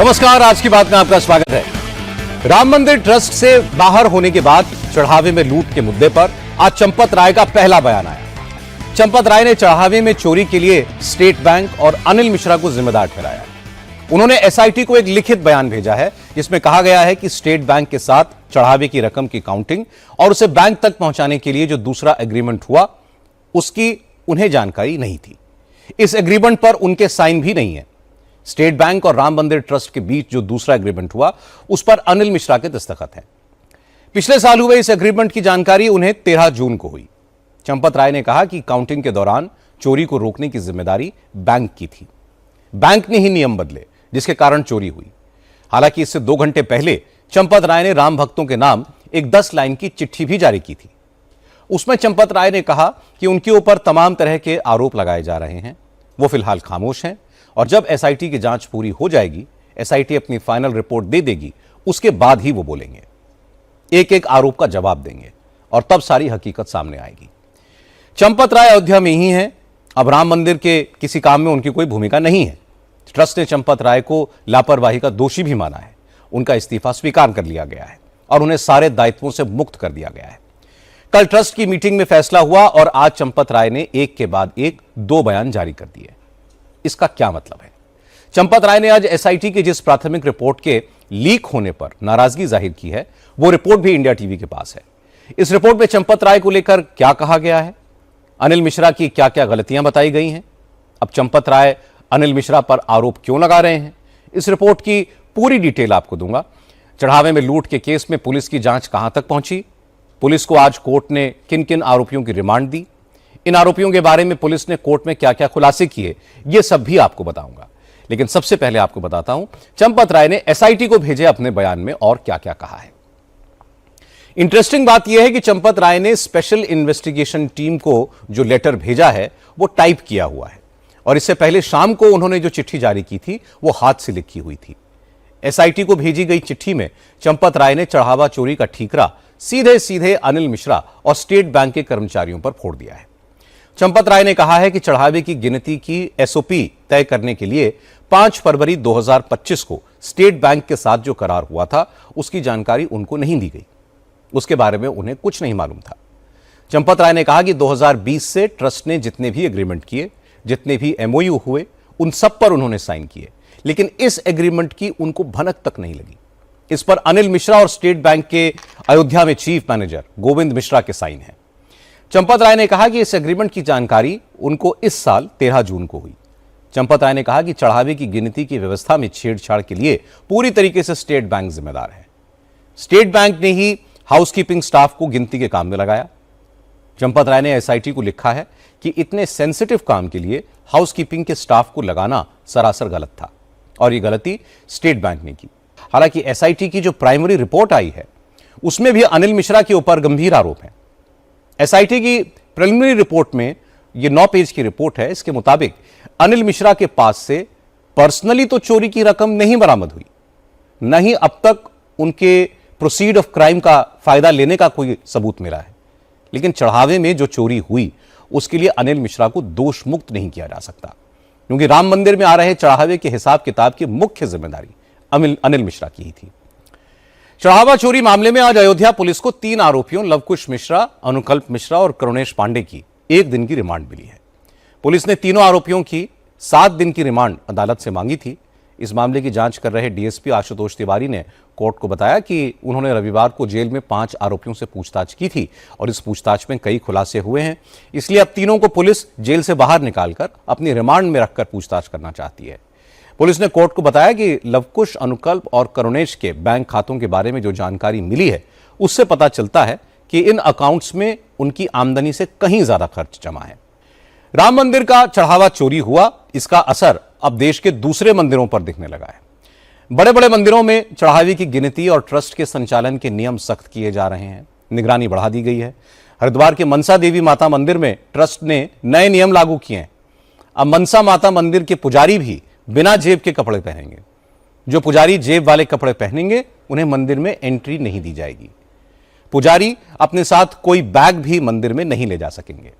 नमस्कार, आज की बात में आपका स्वागत है। राम मंदिर ट्रस्ट से बाहर होने के बाद चढ़ावे में लूट के मुद्दे पर आज चंपत राय का पहला बयान आया। चंपत राय ने चढ़ावे में चोरी के लिए स्टेट बैंक और अनिल मिश्रा को जिम्मेदार ठहराया। उन्होंने एसआईटी को एक लिखित बयान भेजा है जिसमें कहा गया है कि स्टेट बैंक के साथ चढ़ावे की रकम की काउंटिंग और उसे बैंक तक पहुंचाने के लिए जो दूसरा एग्रीमेंट हुआ उसकी उन्हें जानकारी नहीं थी। इस एग्रीमेंट पर उनके साइन भी नहीं है। स्टेट बैंक और राम मंदिर ट्रस्ट के बीच जो दूसरा एग्रीमेंट हुआ उस पर अनिल मिश्रा के दस्तखत हैं। पिछले साल हुए इस एग्रीमेंट की जानकारी उन्हें 13 जून को हुई। चंपत राय ने कहा कि काउंटिंग के दौरान चोरी को रोकने की जिम्मेदारी बैंक की थी। बैंक ने ही नियम बदले जिसके कारण चोरी हुई। हालांकि इससे 2 घंटे पहले चंपत राय ने राम भक्तों के नाम एक 10 लाइन की चिट्ठी भी जारी की थी। उसमें चंपत राय ने कहा कि उनके ऊपर तमाम तरह के आरोप लगाए जा रहे हैं। वो फिलहाल खामोश हैं और जब एसआईटी की जांच पूरी हो जाएगी, एसआईटी अपनी फाइनल रिपोर्ट दे देगी, उसके बाद ही वो बोलेंगे, एक एक आरोप का जवाब देंगे और तब सारी हकीकत सामने आएगी। चंपत राय अयोध्या में ही हैं। अब राम मंदिर के किसी काम में उनकी कोई भूमिका नहीं है। ट्रस्ट ने चंपत राय को लापरवाही का दोषी भी माना है। उनका इस्तीफा स्वीकार कर लिया गया है और उन्हें सारे दायित्वों से मुक्त कर दिया गया है। कल ट्रस्ट की मीटिंग में फैसला हुआ और आज चंपत राय ने एक के बाद एक 2 बयान जारी कर दिए। इसका क्या मतलब है? चंपत राय ने आज एसआईटी की जिस प्राथमिक रिपोर्ट के लीक होने पर नाराजगी जाहिर की है, वो रिपोर्ट भी इंडिया टीवी के पास है। इस रिपोर्ट में चंपत राय को लेकर क्या कहा गया है, अनिल मिश्रा की क्या क्या गलतियां बताई गई हैं, अब चंपत राय अनिल मिश्रा पर आरोप क्यों लगा रहे हैं, इस रिपोर्ट की पूरी डिटेल आपको दूंगा। चढ़ावे में लूट के केस में पुलिस की जांच कहां तक पहुंची, पुलिस को आज कोर्ट ने किन किन आरोपियों की रिमांड दी, इन आरोपियों के बारे में पुलिस ने कोर्ट में क्या क्या खुलासे किए, ये सब भी आपको बताऊंगा। लेकिन सबसे पहले आपको बताता हूं चंपत राय ने एसआईटी को भेजे अपने बयान में और क्या क्या कहा है। इंटरेस्टिंग बात यह है कि चंपत राय ने स्पेशल इन्वेस्टिगेशन टीम को जो लेटर भेजा है वो टाइप किया हुआ है और इससे पहले शाम को उन्होंने जो चिट्ठी जारी की थी वो हाथ से लिखी हुई थी। एसआईटी को भेजी गई चिट्ठी में चंपत राय ने चढ़ावा चोरी का ठीकरा सीधे सीधे अनिल मिश्रा और स्टेट बैंक के कर्मचारियों पर फोड़ दिया है। चंपत राय ने कहा है कि चढ़ावे की गिनती की एसओपी तय करने के लिए 5 फरवरी 2025 को स्टेट बैंक के साथ जो करार हुआ था उसकी जानकारी उनको नहीं दी गई। उसके बारे में उन्हें कुछ नहीं मालूम था। चंपत राय ने कहा कि 2020 से ट्रस्ट ने जितने भी एग्रीमेंट किए, जितने भी एमओयू हुए, उन सब पर उन्होंने साइन किए, लेकिन इस एग्रीमेंट की उनको भनक तक नहीं लगी। इस पर अनिल मिश्रा और स्टेट बैंक के अयोध्या में चीफ मैनेजर गोविंद मिश्रा के साइन हैं। चंपत राय ने कहा कि इस एग्रीमेंट की जानकारी उनको इस साल 13 जून को हुई। चंपत राय ने कहा कि चढ़ावे की गिनती की व्यवस्था में छेड़छाड़ के लिए पूरी तरीके से स्टेट बैंक जिम्मेदार है। स्टेट बैंक ने ही हाउसकीपिंग स्टाफ को गिनती के काम में लगाया। चंपत राय ने एसआईटी को लिखा है कि इतने सेंसिटिव काम के लिए हाउसकीपिंग के स्टाफ को लगाना सरासर गलत था और यह गलती स्टेट बैंक ने की। हालांकि एसआईटी की जो प्राइमरी रिपोर्ट आई है उसमें भी अनिल मिश्रा के ऊपर गंभीर आरोप हैं। एसआईटी की प्रिलिमिनरी रिपोर्ट में यह 9 पेज की रिपोर्ट है। इसके मुताबिक अनिल मिश्रा के पास से पर्सनली तो चोरी की रकम नहीं बरामद हुई, न ही अब तक उनके प्रोसीड ऑफ क्राइम का फायदा लेने का कोई सबूत मिला है। लेकिन चढ़ावे में जो चोरी हुई उसके लिए अनिल मिश्रा को दोष मुक्त नहीं किया जा सकता, क्योंकि राम मंदिर में आ रहे चढ़ावे के हिसाब किताब की मुख्य जिम्मेदारी अनिल मिश्रा की ही थी। चढ़ावा चोरी मामले में आज अयोध्या पुलिस को 3 आरोपियों लवकुश मिश्रा, अनुकल्प मिश्रा और करुणेश पांडे की 1 दिन की रिमांड मिली है। पुलिस ने तीनों आरोपियों की 7 दिन की रिमांड अदालत से मांगी थी। इस मामले की जांच कर रहे डीएसपी आशुतोष तिवारी ने कोर्ट को बताया कि उन्होंने रविवार को जेल में 5 आरोपियों से पूछताछ की थी और इस पूछताछ में कई खुलासे हुए हैं। इसलिए अब तीनों को पुलिस जेल से बाहर निकालकर अपनी रिमांड में रखकर पूछताछ करना चाहती है। पुलिस ने कोर्ट को बताया कि लवकुश, अनुकल्प और करुणेश के बैंक खातों के बारे में जो जानकारी मिली है उससे पता चलता है कि इन अकाउंट्स में उनकी आमदनी से कहीं ज्यादा खर्च जमा है। राम मंदिर का चढ़ावा चोरी हुआ, इसका असर अब देश के दूसरे मंदिरों पर दिखने लगा है। बड़े बड़े मंदिरों में चढ़ावे की गिनती और ट्रस्ट के संचालन के नियम सख्त किए जा रहे हैं, निगरानी बढ़ा दी गई है। हरिद्वार के मनसा देवी माता मंदिर में ट्रस्ट ने नए नियम लागू किए हैं। अब मनसा माता मंदिर के पुजारी भी बिना जेब के कपड़े पहनेंगे। जो पुजारी जेब वाले कपड़े पहनेंगे उन्हें मंदिर में एंट्री नहीं दी जाएगी। पुजारी अपने साथ कोई बैग भी मंदिर में नहीं ले जा सकेंगे।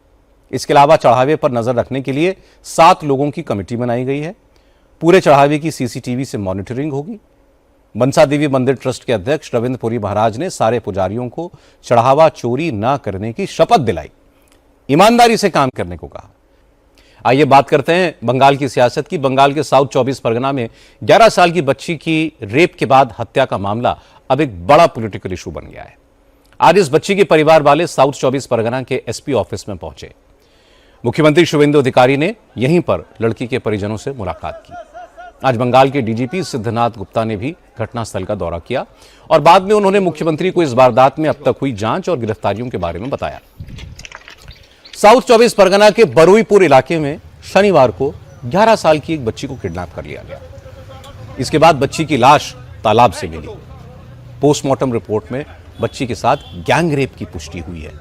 इसके अलावा चढ़ावे पर नजर रखने के लिए 7 लोगों की कमेटी बनाई गई है। पूरे चढ़ावे की सीसीटीवी से मॉनिटरिंग होगी। मनसा देवी मंदिर ट्रस्ट के अध्यक्ष रविंद्र पुरी महाराज ने सारे पुजारियों को चढ़ावा चोरी न करने की शपथ दिलाई, ईमानदारी से काम करने को कहा। आइए बात करते हैं बंगाल की सियासत की। बंगाल के साउथ 24 परगना में 11 साल की बच्ची की रेप के बाद हत्या का मामला अब एक बड़ा पॉलिटिकल इशू बन गया है। आज इस बच्ची के परिवार वाले साउथ 24 परगना के एसपी ऑफिस में पहुंचे। मुख्यमंत्री शुभेंदु अधिकारी ने यहीं पर लड़की के परिजनों से मुलाकात की। आज बंगाल के डीजीपी सिद्धनाथ गुप्ता ने भी घटनास्थल का दौरा किया और बाद में उन्होंने मुख्यमंत्री को इस वारदात में अब तक हुई जांच और गिरफ्तारियों के बारे में बताया। साउथ 24 परगना के बरुईपुर इलाके में शनिवार को 11 साल की एक बच्ची को किडनैप कर लिया गया। इसके बाद बच्ची की लाश तालाब से मिली। पोस्टमार्टम रिपोर्ट में बच्ची के साथ गैंग रेप की पुष्टि हुई है।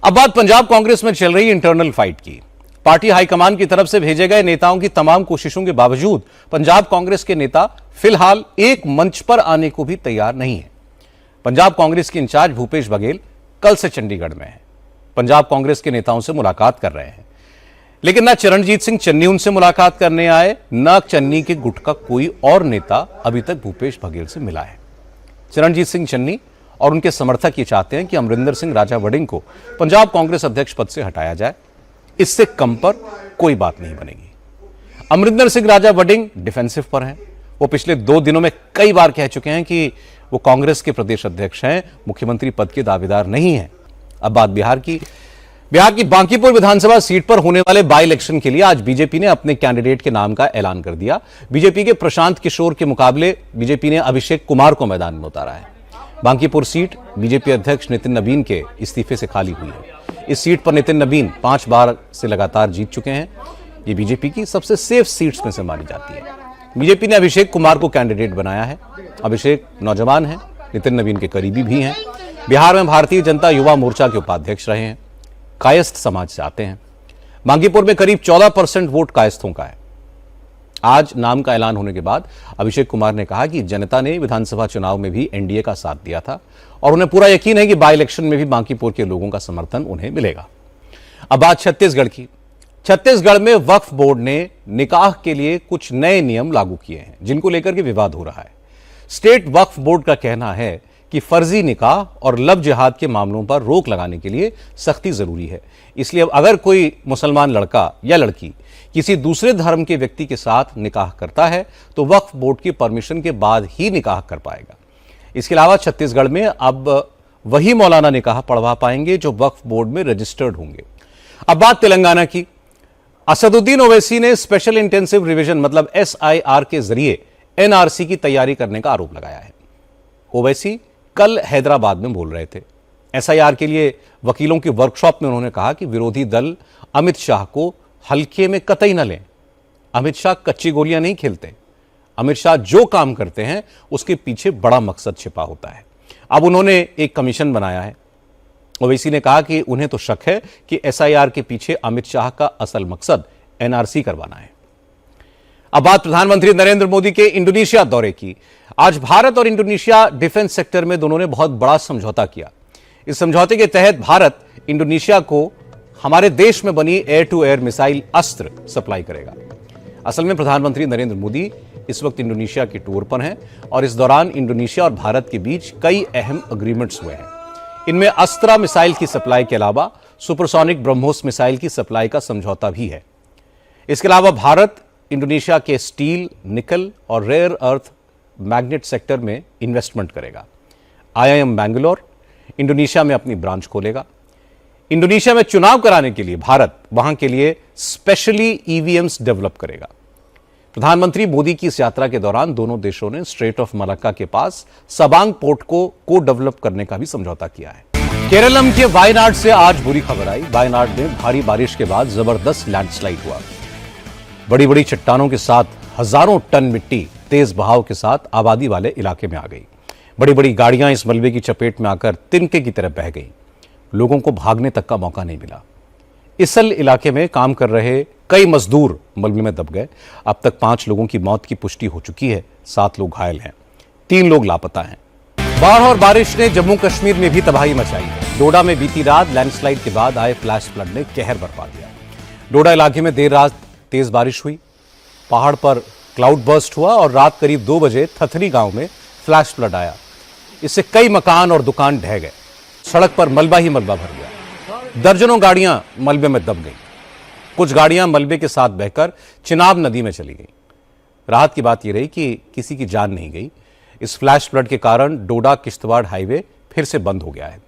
अब बात पंजाब कांग्रेस में चल रही इंटरनल फाइट की। पार्टी हाईकमान की तरफ से भेजे गए नेताओं की तमाम कोशिशों के बावजूद पंजाब कांग्रेस के नेता फिलहाल एक मंच पर आने को भी तैयार नहीं है। पंजाब कांग्रेस के इंचार्ज भूपेश बघेल कल से चंडीगढ़ में हैं। पंजाब कांग्रेस के नेताओं से मुलाकात कर रहे हैं, लेकिन न चरणजीत सिंह चन्नी उनसे मुलाकात करने आए, न चन्नी के गुट का कोई और नेता अभी तक भूपेश बघेल से मिला है। चरणजीत सिंह चन्नी और उनके समर्थक ये चाहते हैं कि अमरिंदर सिंह राजा वडिंग को पंजाब कांग्रेस अध्यक्ष पद से हटाया जाए। इससे कम पर कोई बात नहीं बनेगी। अमरिंदर सिंह राजा वडिंग डिफेंसिव पर हैं। वो पिछले 2 दिनों में कई बार कह चुके हैं कि वो कांग्रेस के प्रदेश अध्यक्ष हैं, मुख्यमंत्री पद के दावेदार नहीं हैं। अब बात बिहार की बांकीपुर विधानसभा सीट पर होने वाले बाई इलेक्शन के लिए आज बीजेपी ने अपने कैंडिडेट के नाम का ऐलान कर दिया। बीजेपी के प्रशांत किशोर के मुकाबले बीजेपी ने अभिषेक कुमार को मैदान में उतारा है। बांकीपुर सीट बीजेपी अध्यक्ष नितिन नबीन के इस्तीफे से खाली हुई है। इस सीट पर नितिन नबीन 5 बार से लगातार जीत चुके हैं। ये बीजेपी की सबसे सेफ सीट्स में से मानी जाती है। बीजेपी ने अभिषेक कुमार को कैंडिडेट बनाया है। अभिषेक नौजवान हैं, नितिन नबीन के करीबी भी हैं। बिहार में भारतीय जनता युवा मोर्चा के उपाध्यक्ष रहे हैं, कायस्थ समाज से आते हैं। बांकीपुर में करीब 14% वोट कायस्थों का है। आज नाम का ऐलान होने के बाद अभिषेक कुमार ने कहा कि जनता ने विधानसभा चुनाव में भी एनडीए का साथ दिया था और उन्हें पूरा यकीन है कि बाई इलेक्शन में भी बांकीपुर के लोगों का समर्थन उन्हें मिलेगा। अब बात छत्तीसगढ़ की। छत्तीसगढ़ में वक्फ बोर्ड ने निकाह के लिए कुछ नए नियम लागू किए हैं, जिनको लेकर के विवाद हो रहा है। स्टेट वक्फ बोर्ड का कहना है कि फर्जी निकाह और लव जिहाद के मामलों पर रोक लगाने के लिए सख्ती जरूरी है। इसलिए अब अगर कोई मुसलमान लड़का या लड़की किसी दूसरे धर्म के व्यक्ति के साथ निकाह करता है तो वक्फ बोर्ड की परमिशन के बाद ही निकाह कर पाएगा। इसके अलावा छत्तीसगढ़ में अब वही मौलाना निकाह पढ़वा पाएंगे जो वक्फ बोर्ड में रजिस्टर्ड होंगे। अब बात तेलंगाना की। असदुद्दीन ओवैसी ने स्पेशल इंटेंसिव रिवीजन मतलब SIR के जरिए NRC की तैयारी करने का आरोप लगाया है। ओवैसी कल हैदराबाद में बोल रहे थे। SIR के लिए वकीलों की वर्कशॉप में उन्होंने कहा कि विरोधी दल अमित शाह को हल्के में कतई न लें। अमित शाह कच्ची गोलियां नहीं खेलते। अमित शाह जो काम करते हैं उसके पीछे बड़ा मकसद छिपा होता है। अब उन्होंने एक कमीशन बनाया है। ओवैसी ने कहा कि उन्हें तो शक है कि SIR के पीछे अमित शाह का असल मकसद NRC करवाना है। अब बात प्रधानमंत्री नरेंद्र मोदी के इंडोनेशिया दौरे की। आज भारत और इंडोनेशिया डिफेंस सेक्टर में दोनों ने बहुत बड़ा समझौता किया। इस समझौते के तहत भारत इंडोनेशिया को हमारे देश में बनी एयर टू एयर मिसाइल अस्त्र सप्लाई करेगा। असल में प्रधानमंत्री नरेंद्र मोदी इस वक्त इंडोनेशिया के टूर पर हैं और इस दौरान इंडोनेशिया और भारत के बीच कई अहम एग्रीमेंट्स हुए हैं। इनमें अस्त्रा मिसाइल की सप्लाई के अलावा सुपरसोनिक ब्रह्मोस मिसाइल की सप्लाई का समझौता भी है। इसके अलावा भारत इंडोनेशिया के स्टील, निकल और रेयर अर्थ मैग्नेट सेक्टर में इन्वेस्टमेंट करेगा। IIM बैंगलोर इंडोनेशिया में अपनी ब्रांच खोलेगा। इंडोनेशिया में चुनाव कराने के लिए भारत वहां के लिए स्पेशली EVMs डेवलप करेगा। प्रधानमंत्री मोदी की इस यात्रा के दौरान दोनों देशों ने स्ट्रेट ऑफ मलक्का के पास सबांग पोर्ट को डेवलप करने का भी समझौता किया है। केरलम के वायनाड से आज बुरी खबर आई। वायनाड में भारी बारिश के बाद जबरदस्त लैंडस्लाइड हुआ। बड़ी बड़ी चट्टानों के साथ हजारों टन मिट्टी तेज बहाव के साथ आबादी वाले इलाके में आ गई। बड़ी बड़ी गाड़ियां इस मलबे की चपेट में आकर तिनके की तरफ बह गई। लोगों को भागने तक का मौका नहीं मिला। इसल इलाके में काम कर रहे कई मजदूर मलबे में दब गए। अब तक 5 लोगों की मौत की पुष्टि हो चुकी है, 7 लोग घायल हैं, 3 लोग लापता हैं। बाढ़ और बारिश ने जम्मू कश्मीर में भी तबाही मचाई है। डोडा में बीती रात लैंडस्लाइड के बाद आए फ्लैश फ्लड ने कहर बरपा दिया। डोडा इलाके में देर रात तेज बारिश हुई। पहाड़ पर क्लाउड बर्स्ट हुआ और रात करीब 2 बजे थथरी गांव में फ्लैश फ्लड आया। इससे कई मकान और दुकान ढह गए। सड़क पर मलबा ही मलबा भर गया। दर्जनों गाड़ियां मलबे में दब गईं। कुछ गाड़ियां मलबे के साथ बहकर चिनाब नदी में चली गईं। राहत की बात यह रही कि किसी की जान नहीं गई। इस फ्लैश फ्लड के कारण डोडा किश्तवाड़ हाईवे फिर से बंद हो गया है।